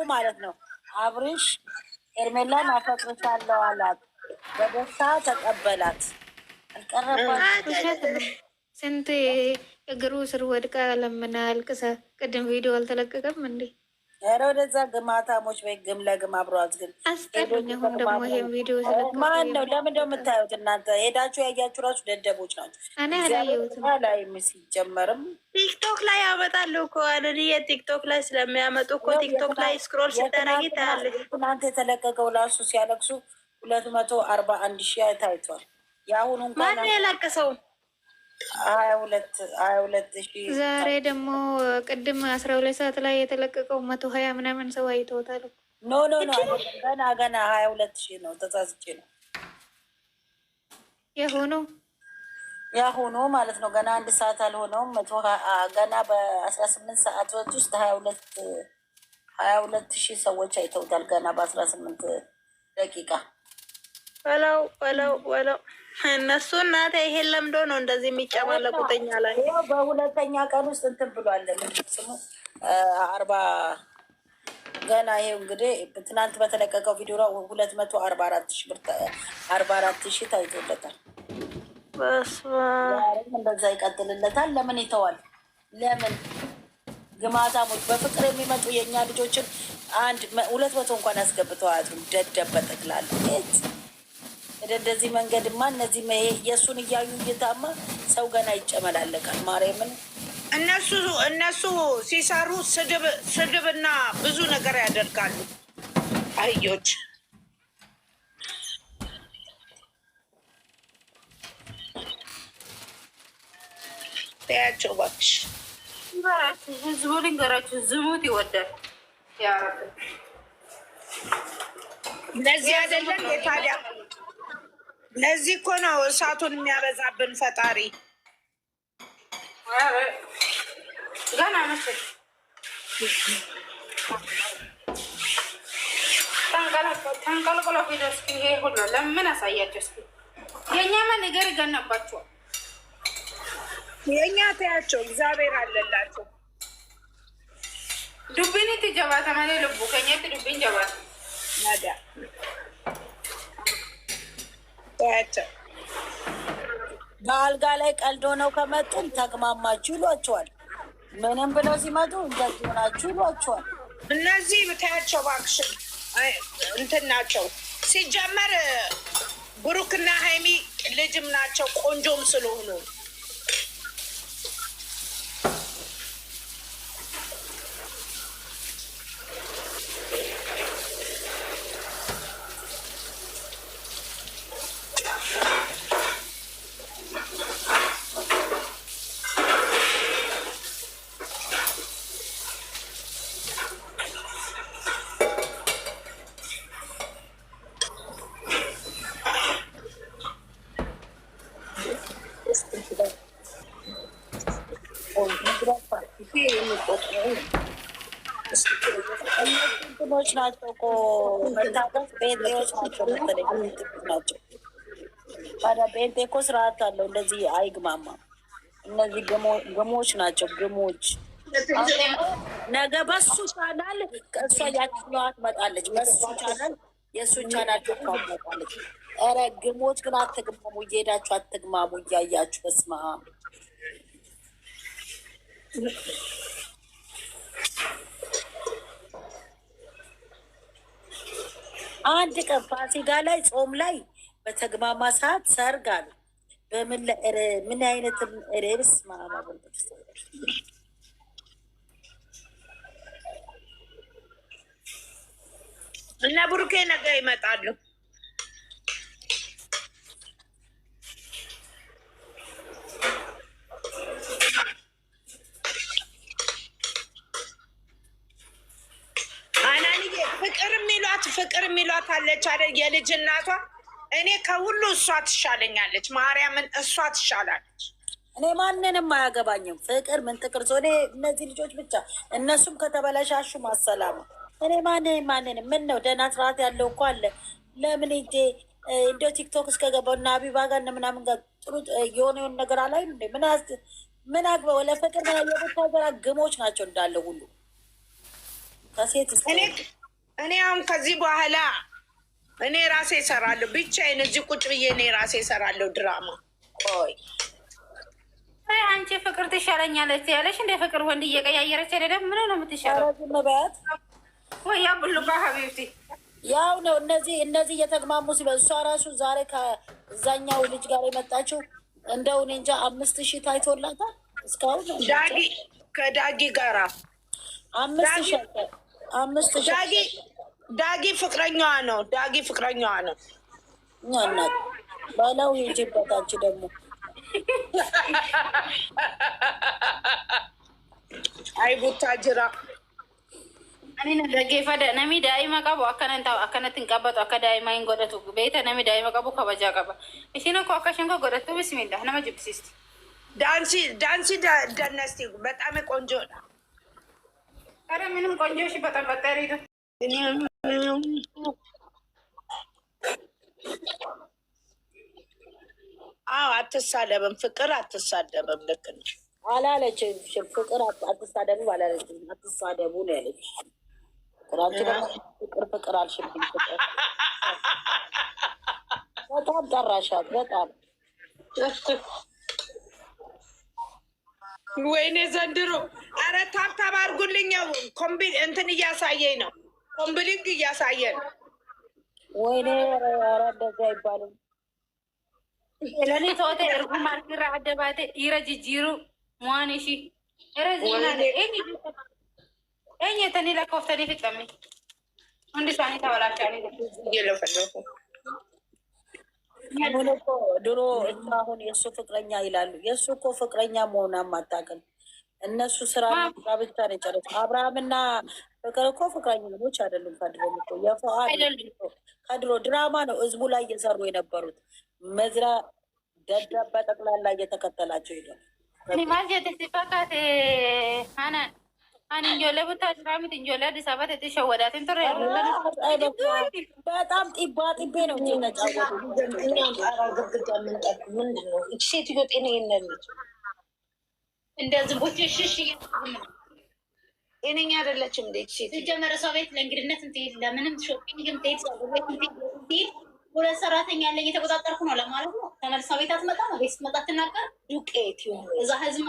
ማለት ነው። አብርሽ ኤርሜላን አፈቅርሻለሁ አላት። በደስታ ተቀበላት። አልቀረባትም። ስንት እግሩ ስር ወድቃ ለምና አልቅሳ። ቅድም ቪዲዮ አልተለቀቀም እንዴ? ኧረ ወደዛ ግማታሞች ወይ ግም ለግም አብረዋት ግን አስጠሉኝ። አሁን ደግሞ ይሄን ቪዲዮ ማን ነው? ለምን ደው የምታዩት እናንተ? ሄዳችሁ ያያችሁ ራሱ ደደቦች ናቸው። እኔ አላየሁትም። ላይ ሲጀመርም ቲክቶክ ላይ ያመጣሉ እኮ አለኒ የቲክቶክ ላይ ስለሚያመጡ እኮ ቲክቶክ ላይ ስክሮል ስታረጊ ታያለሽ። እናንተ የተለቀቀው ላሱ ሲያለቅሱ 241,000 ታይቷል። የአሁኑ እንኳን ማን የለቀሰው 22,000 ዛሬ ደግሞ ቅድም 12 ሰዓት ላይ የተለቀቀው 120 ምናምን ሰው አይተውታል። ኖ ገና 22,000 ነው። ተሳስቼ ነው ያሁኑ ማለት ነው። ገና 1 ሰዓት አልሆነውም። ገና በ18 ሰዓቶች ውስጥ 22,000 ሰዎች አይተውታል። ገና በ18 ደቂቃ ወለው እነሱ እናቴ ይሄን ለምዶ ነው እንደዚህ የሚጨማለቁተኛ ላይ በሁለተኛ ቀን ውስጥ እንትን ብሏል። ስሙ 40 ገና ይሄው እንግዲህ ትናንት በተለቀቀው ቪዲዮ 244,000 ታይቶለታል። እንደዛ ይቀጥልለታል። ለምን ይተዋል? ለምን ግማታሞች በፍቅር የሚመጡ የእኛ ልጆችን 200 እንኳን ያስገብተው አያድሩም። ደደበ ጠቅላላ እንደዚህ መንገድማ እነዚህ የእሱን እያዩ እየታማ ሰው ገና ይጨመላለቃል። ማርያምን እነሱ ሲሰሩ ስድብና ብዙ ነገር ያደርጋሉ። አህዮች ያቸው እባክሽ ህዝቡ ልንገራችሁ፣ ዝሙት ይወዳል። ለዚህ አይደለም የታዲያ ለዚህ እኮ ነው እሳቱን የሚያበዛብን ፈጣሪ። ገና መስል ተንቀልቅሎ ሂዶ እስኪ ይሄ ሁሉ ለምን አሳያቸው እስኪ። የእኛማ ነገር ይገነባቸዋል። የእኛ ተያቸው እግዚአብሔር አለላቸው። ዱቢኒት ጀባተ መሌ ልቡ ከኘት ዱቢን ጀባተ ናዲያ ተያቸው። በአልጋ ላይ ቀልዶ ነው ከመጡም ተግማማችሁ ይሏቸዋል። ምንም ብለው ሲመጡ እንደዚህ ሆናችሁ ይሏቸዋል። እነዚህ ብታያቸው እባክሽን እንትን ናቸው። ሲጀመር ብሩክና ሀይሚ ልጅም ናቸው ቆንጆም ስለሆኑ እንትኖች ናቸው እኮ መታቀፍ ጴንጤዎች ናቸው መሰለኝ ናቸው። ታዲያ ጴንጤ እኮ ስርዓት አለው፣ እንደዚህ አይግማማም። እነዚህ ግሞች ናቸው ግሞች። ነገ በሱ ቻናል እሷ ያችኛዋ ትመጣለች። በሱ ቻናል የእሱ ቻናል ትመጣለች። ኧረ ግሞች ግን አትግማሙ፣ እየሄዳችሁ አትግማሙ እያያችሁ። በስመ አብ አንድ ቀን ፋሲካ ላይ ጾም ላይ በተግማማ ሰዓት ሰርግ አሉ። ምን አይነት ርብስ ማማበል እና ብሩኬ ነገ ይመጣሉ። ፍቅር የሚሏት አለች አይደል? የልጅ እናቷ እኔ ከሁሉ እሷ ትሻለኛለች። ማርያምን እሷ ትሻላለች። እኔ ማንንም አያገባኝም። ፍቅር ምን ጥቅር እኔ እነዚህ ልጆች ብቻ እነሱም ከተበላሻሹ ማሰላማ። እኔ ማንንም ምን ነው ደህና ስርዓት ያለው እኮ አለ። ለምን እንዴ እንደ ቲክቶክ እስከገባው እና አቢባ ጋር ምናምን ጋር ጥሩ የሆነ ነገር አላይ እንዴ? ምን አግባ ወለ ፍቅር ምን ያየቡት ሀገራ ግሞች ናቸው እንዳለ ሁሉ ከሴት እኔ አሁን ከዚህ በኋላ እኔ ራሴ እሰራለሁ ብቻዬን እዚህ ቁጭ ብዬ እኔ ራሴ እሰራለሁ ድራማ። ቆይ አንቺ ፍቅር ትሻለኛለች ያለሽ እንደ ፍቅር ወንድ እየቀያየረች አይደለም። ምን ነው የምትሻለው? መባት ወይ ያ ብሉ ሀቢብቲ ያው ነው። እነዚህ እየተግማሙ ሲበዛ እሷ ራሱ ዛሬ ከዛኛው ልጅ ጋር የመጣችው እንደው እኔ እንጃ 5000 ታይቶላታል እስካሁን ከዳጊ ጋራ 5000 ዳጊ ፍቅረኛዋ ነው። ዳጊ ፍቅረኛዋ ነው። እናና ባላው ሂጂበት አንቺ ደግሞ አይ ቡታጅራ እኔ ነገፈደ ነሚ ዳይማ ቀቡ አከነትን ቀበጡ አከ ዳይማ ይንጎደቱ ቤተ ነሚ ዳይማ ቀቡ ከበጃ ቀባ እሺና ኮ አከሽንኮ ጎደቱ ቢስሚላህ ነመ ጅብሲስቲ ዳንሲ ደነስቲ በጣም ቆንጆ ነው። አረ ምንም ቆንጆ እሺ በጣም በጣሪቱ አዎ አትሳደብም። ፍቅር አትሳደብም። ልክ ነው አላለችም። ፍቅር አትሳደቡ አላለችም። አትሳደቡ ነው ያለች። ፍቅር አልሽብኝ። በጣም ጠራሻት። በጣም ወይኔ ዘንድሮ። አረ ታብታብ አድርጉልኝ። እንትን እያሳየኝ ነው። ኮምብሊንግ እያሳየን። ወይኔ ኧረ እንደዛ አይባልም። ለኔ ተወተ እርጉ ማርክራ አደባቴ ይረጅጅሩ ሙዋኔሺ ረዚና ኤኝ ተኒ ለኮፍተኒ ፍጠሚ እንዲ ሳኒ ተበላሻኒ እየለፈለፉ ድሮ አሁን የእሱ ፍቅረኛ ይላሉ። የእሱ እኮ ፍቅረኛ መሆኗን አታውቅም። እነሱ ስራ ብቻ ነው የጨረሱ። አብርሃምና ፍቅር እኮ ፍቅረኞች አይደሉም። ከድሮ ከድሮ ድራማ ነው ህዝቡ ላይ እየሰሩ የነበሩት። መዝራ ደደብ በጠቅላላ እየተከተላቸው ሄዷል። ማጀት ሲፋካት ሀና አንጆለ ቡታ ስራሚት እንጆለ አዲስ አበባ ተሸወዳትን ጥሩ በጣም ጢባ ጢቤ ነው ተጫወቱ። ግድግዳ ምንጠቅ ምንድን ነው? ሴትዮ ጤና የለች። እንደዚህ ቦቼ ሽሽ ጤነኛ አይደለችም። እንዴት ሴት ሲጀመረ ሰው ቤት ለእንግድነት እንትሄድ ለምንም ሾፒንግ ምትሄድ ሁለት ሰራተኛ ያለ እየተቆጣጠርኩ ነው ለማለት ነው። ተመልሳ ቤት አትመጣ ነው። ቤት ስትመጣ ትናገር ዱቄት እዛ ህዝብ